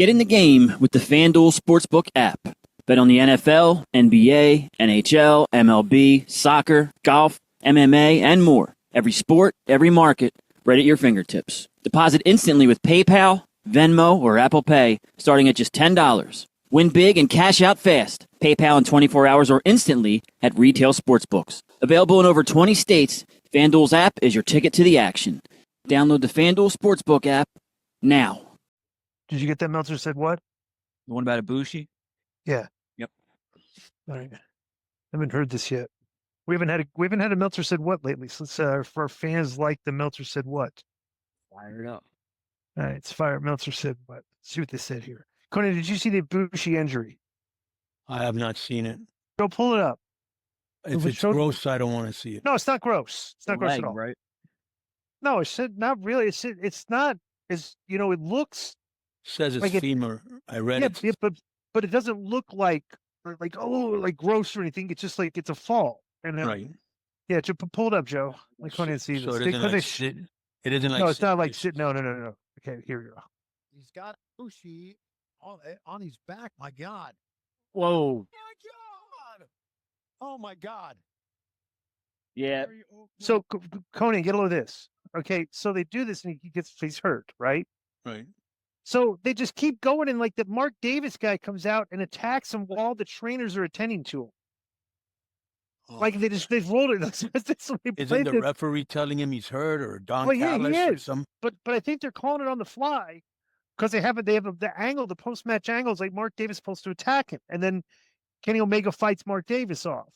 Get in the game with the FanDuel Sportsbook app. Bet on the NFL, NBA, NHL, MLB, soccer, golf, MMA, and more. Every sport, every market, right at your fingertips. Deposit instantly with PayPal, Venmo, or Apple Pay, starting at just $10. Win big and cash out fast. PayPal in 24 hours or instantly at retail sportsbooks. Available in over 20 states, FanDuel's app is your ticket to the action. Download the FanDuel Sportsbook app now. Did you get that? Meltzer said what? The one about Ibushi? Yeah. Yep. All right. Haven't heard this yet. We haven't had a Meltzer said what lately. So let's for our fans like the Meltzer said what. Fire it up. All right, it's fire. Meltzer said what. Let's see what they said here. Konnan, did you see the Ibushi injury? I have not seen it. Go pull it up. If it's gross, I don't want to see it. No, it's not gross. It's not gross at all. Right? No, it said not really. It's not. It's it looks. Says it's like femur. I read it. Yeah, but it doesn't look like gross or anything. It's just like it's a fall. And right. Yeah, to pull it up, Joe. Like Konnan see this. So it isn't like sit. It isn't like no, it's not like sit. No. Okay, here you go. He's got Ibushi on his back. My God. Whoa. My God. Oh my God. Yeah. So Konnan, get a load of this. Okay, so they do this and he's hurt, right? Right. So they just keep going, and like the Mark Davis guy comes out and attacks him while the trainers are attending to him. Oh, like they've rolled it. Isn't the referee telling him he's hurt or Don Callis he or is. some? But I think they're calling it on the fly because they have the angle, the post match angle is like Mark Davis is supposed to attack him, and then Kenny Omega fights Mark Davis off.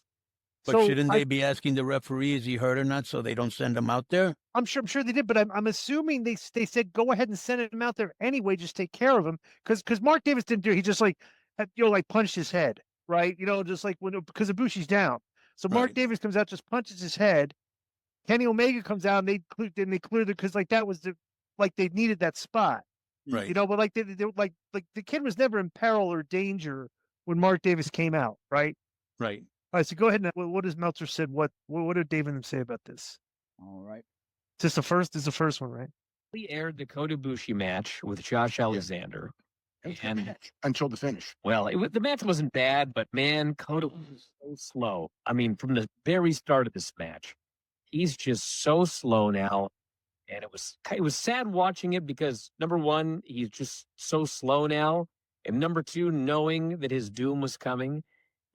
But shouldn't they be asking the referee, is he hurt or not, so they don't send him out there? I'm sure they did, but I'm assuming they said go ahead and send him out there anyway. Just take care of him because Mark Davis didn't do it. He just like punched his head, right? Just like because Ibushi's down. So Mark Davis comes out, just punches his head. Kenny Omega comes out and they cleared it because like that was they needed that spot, right? But like they like the kid was never in peril or danger when Mark Davis came out, right? Right. All right, so go ahead and what does Meltzer said? What did Dave and them say about this? All right. This is the first one, right? We aired the Kota Ibushi match with Josh Alexander. And until the finish. Well, the match wasn't bad, but man, Kota was so slow. I mean, from the very start of this match, he's just so slow now. And it was sad watching it because number one, he's just so slow now. And number two, knowing that his doom was coming.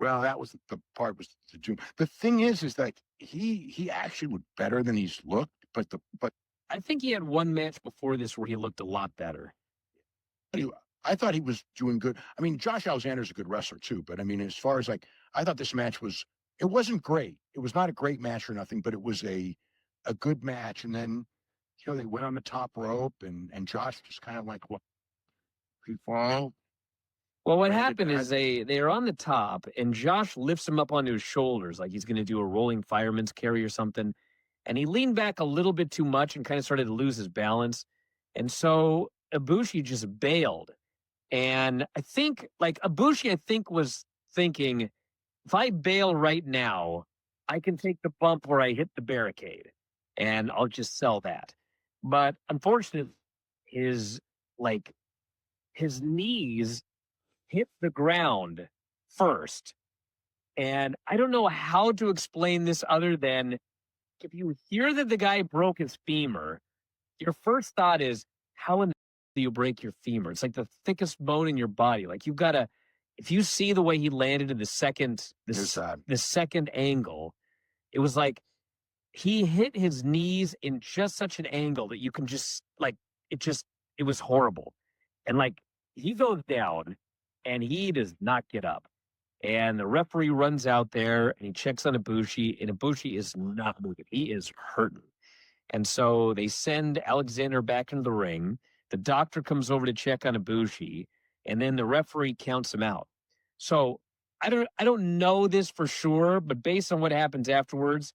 Well, that was the part was the doom. The thing is that he actually looked better than he's looked, but I think he had one match before this where he looked a lot better. I thought he was doing good. I mean, Josh Alexander's a good wrestler too, but I mean, as far as I thought this match it wasn't great. It was not a great match or nothing, but it was a good match. And then, they went on the top rope and Josh just kind of like, what? He fall. Well, what happened is they're on the top, and Josh lifts him up onto his shoulders like he's going to do a rolling fireman's carry or something. And he leaned back a little bit too much and kind of started to lose his balance. And so Ibushi just bailed. And I think, Ibushi, was thinking, if I bail right now, I can take the bump where I hit the barricade, and I'll just sell that. But unfortunately, his knees hit the ground first. And I don't know how to explain this other than if you hear that the guy broke his femur, your first thought is, how in the do you break your femur? It's like the thickest bone in your body. Like you've got to, if you see the way he landed in the second angle, it was like he hit his knees in just such an angle that you can just it was horrible. And he goes down and he does not get up. And the referee runs out there and he checks on Ibushi, and Ibushi is not moving. He is hurting. And so they send Alexander back into the ring. The doctor comes over to check on Ibushi, and then the referee counts him out. So I don't know this for sure, but based on what happens afterwards,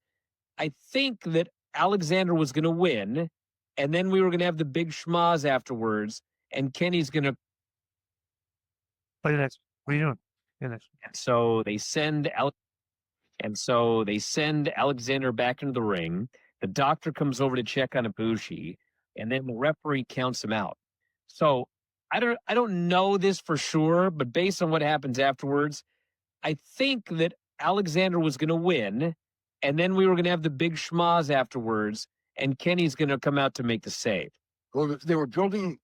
I think that Alexander was going to win, and then we were going to have the big schmaz afterwards, and Kenny's going to. What are you doing? And so they send Alexander back into the ring. The doctor comes over to check on Ibushi, and then the referee counts him out. So I don't know this for sure, but based on what happens afterwards, I think that Alexander was going to win, and then we were going to have the big schmaz afterwards, and Kenny's going to come out to make the save. Well, they were building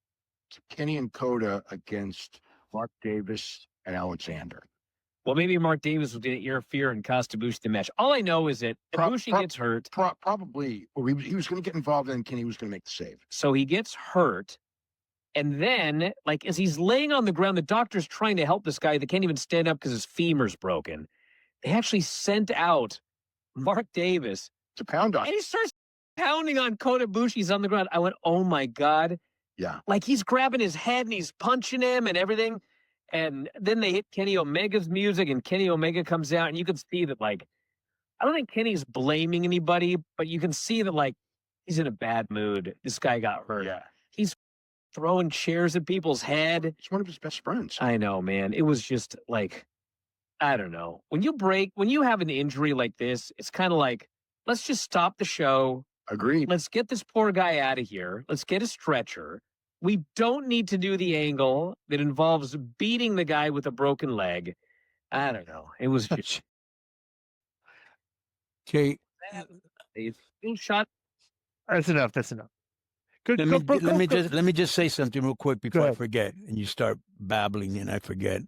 Kenny and Kota against Mark Davis and Alexander. Well, maybe Mark Davis was going to interfere and cost Ibushi the match. All I know is that Ibushi gets hurt. Probably, or he was going to get involved, and Kenny was going to make the save. So he gets hurt. And then, like, as he's laying on the ground, the doctor's trying to help this guy. They can't even stand up because his femur's broken. They actually sent out Mark Davis to pound on. And he starts pounding on Kota Ibushi. He's on the ground. I went, oh, my God. Yeah. Like, he's grabbing his head and he's punching him and everything. And then they hit Kenny Omega's music, and Kenny Omega comes out, and you can see that, like, I don't think Kenny's blaming anybody, but you can see that, like, he's in a bad mood. This guy got hurt. Yeah. He's throwing chairs at people's head. It's one of his best friends. I know, man. It was just like, I don't know. When you have an injury like this, it's kind of like, let's just stop the show. Agreed. Let's get this poor guy out of here. Let's get a stretcher. We don't need to do the angle that involves beating the guy with a broken leg. I don't know. It was just Okay. shot. That's enough. That's enough. Good. Let me just say something real quick before I ahead. forget, and you start babbling and I forget.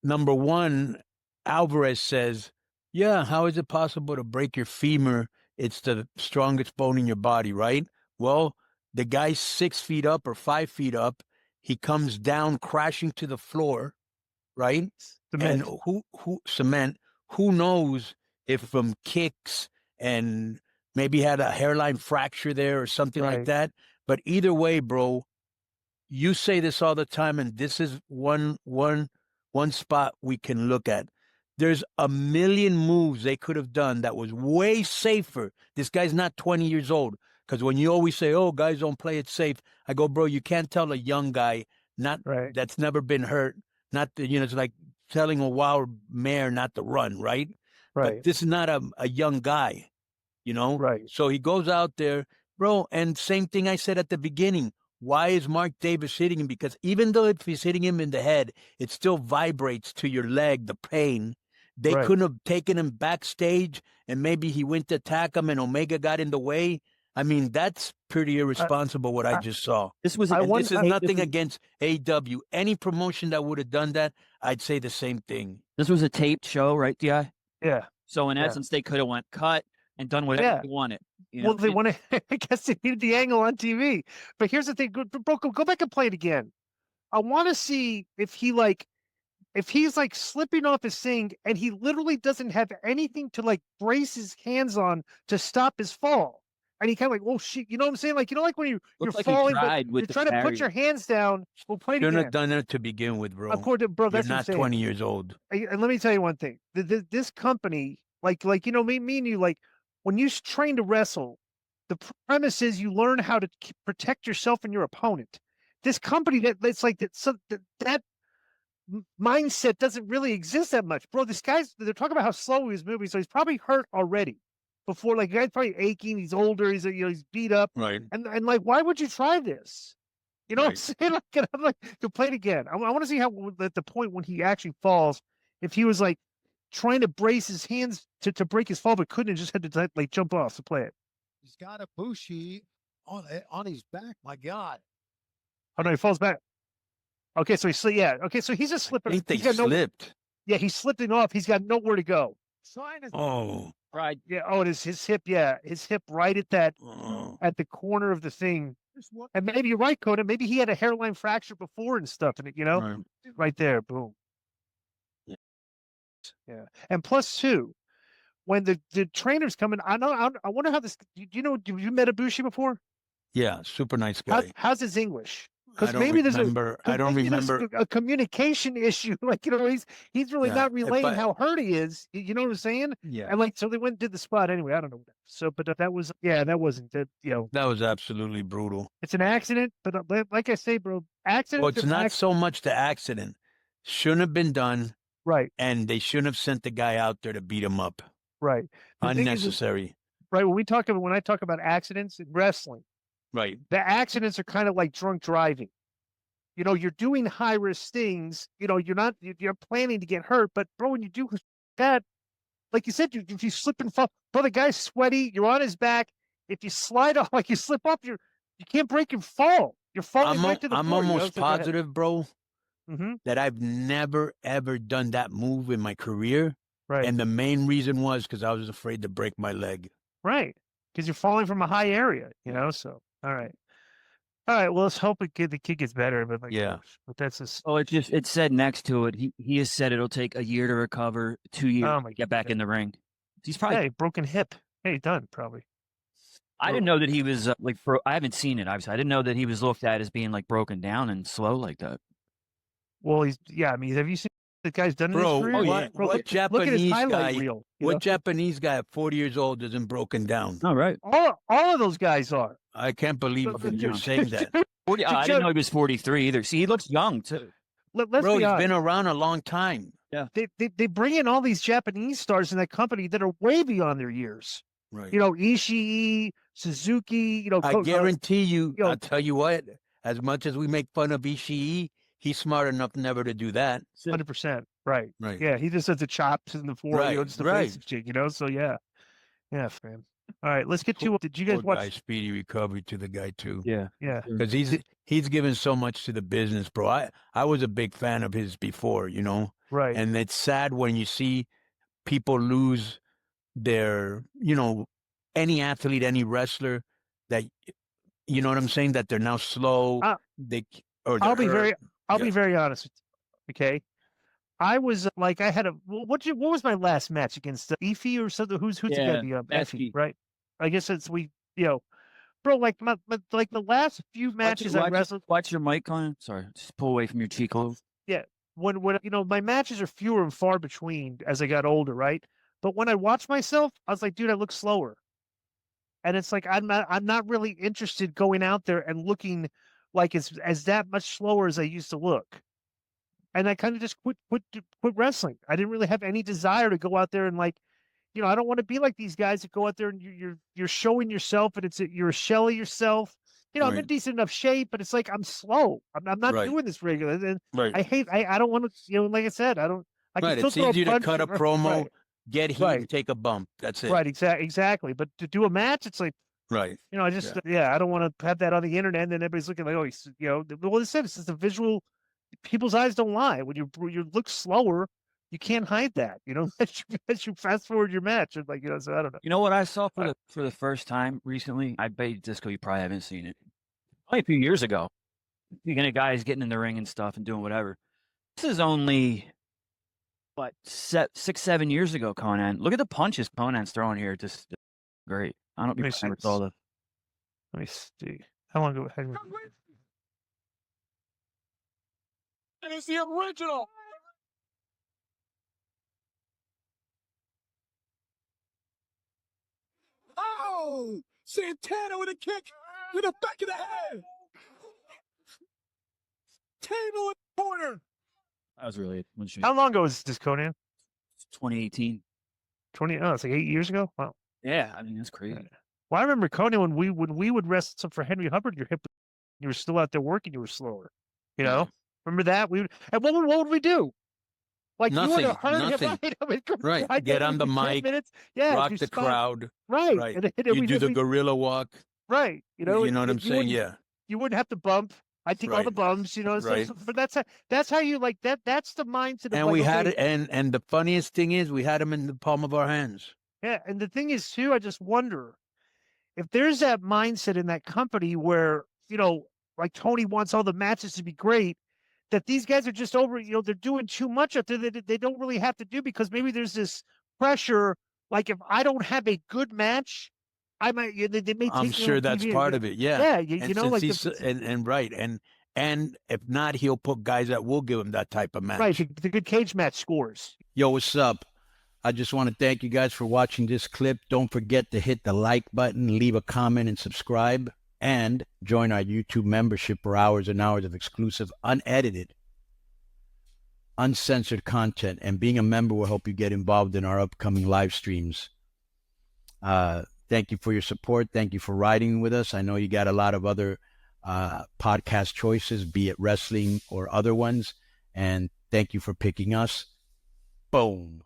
Number one, Alvarez says, "Yeah, how is it possible to break your femur? It's the strongest bone in your body, right?" Well, the guy's 6 feet up or 5 feet up. He comes down crashing to the floor, right? Cement. And cement? Who knows if from kicks and maybe had a hairline fracture there or something like Right. that. But either way, bro, you say this all the time, and this is one spot we can look at. There's a million moves they could have done that was way safer. This guy's not 20 years old. Because when you always say, oh, guys don't play it safe, I go, bro, you can't tell a young guy Right. that's never been hurt, it's like telling a wild mare not to run, right? Right. But this is not a young guy, Right. So he goes out there, bro, and same thing I said at the beginning. Why is Mark Davis hitting him? Because even though if he's hitting him in the head, it still vibrates to your leg, the pain. They Right. couldn't have taken him backstage, and maybe he went to attack him and Omega got in the way. I mean, that's pretty irresponsible what I just saw. This was I This is nothing this, against AEW. Any promotion that would have done that, I'd say the same thing. this was a taped show, right, Di? Yeah. So in Yeah. essence, they could have went cut and done whatever Yeah. they wanted. Well, they want to. I guess they needed the angle on TV. But here's the thing, bro. Go back and play it again. I want to see if he's like slipping off his thing, and he literally doesn't have anything to like brace his hands on to stop his fall. And he kind of like, oh shit, you know what I'm saying? Like, like when you're Looked like he falling, tried but with you're the trying to put barrier. your hands down. We'll play it Shouldn't again. have done it to begin with, bro. According to, bro, You're that's what I'm not saying. 20 years old. And let me tell you one thing. This company, like me and you, like when you train to wrestle, the premise is you learn how to protect yourself and your opponent. This company that's like that mindset doesn't really exist that much, bro. They're talking about how slow he was moving, so he's probably hurt already. Before, like, the guy's probably aching. He's older. He's he's beat up. Right. And like, why would you try this? You know Right. what I'm saying? Like, and I'm like, to play it again. I want to see how at the point when he actually falls, if he was like trying to brace his hands to break his fall, but couldn't, and just had to like jump off to play it. He's got Ibushi on his back. My God. Oh no, he falls back. Okay, so yeah. Okay, so he's just I slipping. think they He's got slipped. yeah, he's slipping off. He's got nowhere to go. Sign it. Oh. Right. Yeah. Oh, it is his hip. Yeah, his hip right at that Oh. at the corner of the thing. Just what? And maybe you're right, Kota. Maybe he had a hairline fracture before and stuff, and Right. right there, boom. Yeah. Yeah, and plus two, when the trainers come in, I wonder how this. Do you met Ibushi before? Yeah, super nice guy. How's his English? I Because don't maybe there's remember. I don't maybe there's remember. a communication issue. Like he's really Yeah, not if relaying I- how hurt he is. You know what I'm saying? Yeah. And like so they went and did the spot anyway. I don't know. So, but that wasn't that. That was absolutely brutal. It's an accident. But like I say, bro, accident. Well, it's not so much the accident. Shouldn't have been done, right. and they shouldn't have sent the guy out there to beat him up. Right. The thing is, Unnecessary. right. When I talk about accidents in wrestling, Right. the accidents are kind of like drunk driving. You know, you're doing high risk things. You know, you're planning to get hurt, but bro, when you do that, like you said, if you slip and fall, bro, the guy's sweaty. You're on his back. If you slide off, like you slip off, you can't break and fall. You're falling right to the I'm floor. You know? almost So go ahead. positive, bro, that I've never ever done that move in my career. Right. And the main reason was because I was afraid to break my leg. Right. Because you're falling from a high area, you know? So, all right. All right. Well, let's hope the kid gets better. But Yeah. But that's just. Oh, it said next to it. He has said it'll take a year to recover, 2 years Oh my to get back in the ring. He's probably. Hey, broken hip. Hey, done probably. I didn't know that he was I haven't seen it. Obviously, I didn't know that he was looked at as being like broken down and slow like that. Well, I mean, have you seen the guy's done Bro, in his career? what look at his Japanese highlight guy? reel. What Japanese guy at 40 years old isn't broken down? All right. All of those guys are. I can't believe But- you're saying that. 40, I didn't know he was 43 either. See, he looks young too. Let's Bro, be he's honest. been around a long time. They bring in all these Japanese stars in that company that are way beyond their years. Right. You know, Ishii, Suzuki. You know, I guarantee you, yo- I'll tell you what, as much as we make fun of Ishii, he's smart enough never to do that. 100%. Right. Right. Yeah, he just does the chops in the floor. You know, Right, just the right. basic shit. You know, so yeah, man. All right, let's get to. Did you guys Poor guy, watch? speedy recovery to the guy too. Yeah. Yeah. Because he's given so much to the business, bro. I was a big fan of his before, you know. Right. And it's sad when you see people lose their, you know, any athlete, any wrestler that, you know what I'm saying, that they're now slow. I'll be very honest with you. Okay. I was like, I had what was my last match against Ify or something? Who's the guy? The Effie, right? I guess it's bro. Like like the last few matches I wrestled. Watch your mic on. Sorry, just pull away from your cheek a little. Yeah, when you know, my matches are fewer and far between as I got older, right? But when I watch myself, I was like, dude, I look slower, and it's like I'm not really interested going out there and looking like as that much slower as I used to look. And I kind of just quit wrestling. I didn't really have any desire to go out there and like, you know, I don't want to be like these guys that go out there and you're showing yourself and you're a shell of yourself. You know, I'm in decent enough shape, but it's like I'm slow. I'm not doing this regularly. And I don't want to, you know, like I said, I don't. I can still It's throw easier to punch, cut a promo, get heat, and take a bump. That's it. Right, exactly. But to do a match, it's like, Right. you know, I just I don't want to have that on the internet and then everybody's looking like, oh, he's, you know, well, it said it's just a visual. People's eyes don't lie. When you look slower, you can't hide that. You know, as you fast forward your match, and like, you know. So I don't know. You know what I saw for the first time recently? I bet Disco, you probably haven't seen it. Only a few years ago. Speaking of guys getting in the ring and stuff and doing whatever. This is only 6-7 years ago. Konnan, look at the punches Konnan's throwing here. Just great. I don't know if you ever saw the. Let me see. How long ago? And it's the original. Oh, Santana with a kick to the back of the head. Table in the corner. That was really. How long ago was this, Konnan? 2018. It's like 8 years ago. Wow. Yeah, I mean that's crazy. Well, I remember Konnan when we would wrestle for Henry Hubbard. Your hip, you were still out there working. You were slower. You know. Remember that? And what would we do? Like Nothing. You would have heard Nothing. him, I mean, Right. Get on the mic. Minutes. Yeah, rock the crowd. Right. Right. And You do the gorilla walk. Right. You know. You know what I'm saying? Yeah. You wouldn't have to bump. I take all the bumps. You know. Right. But that's how you like that. That's the mindset. And we had it. And the funniest thing is, we had him in the palm of our hands. Yeah, and the thing is too, I just wonder if there's that mindset in that company where, you know, like Tony wants all the matches to be great, that these guys are just over, you know, they're doing too much up there that they don't really have to do, because maybe there's this pressure. Like if I don't have a good match, I might, they may take I'm sure that's part of it. Yeah. Yeah. You know, like, and if not, he'll put guys that will give him that type of match. Right. The good cage match scores. Yo, what's up? I just want to thank you guys for watching this clip. Don't forget to hit the like button, leave a comment, and subscribe. And join our YouTube membership for hours and hours of exclusive, unedited, uncensored content. And being a member will help you get involved in our upcoming live streams. Thank you for your support. Thank you for riding with us. I know you got a lot of other podcast choices, be it wrestling or other ones. And thank you for picking us. Boom.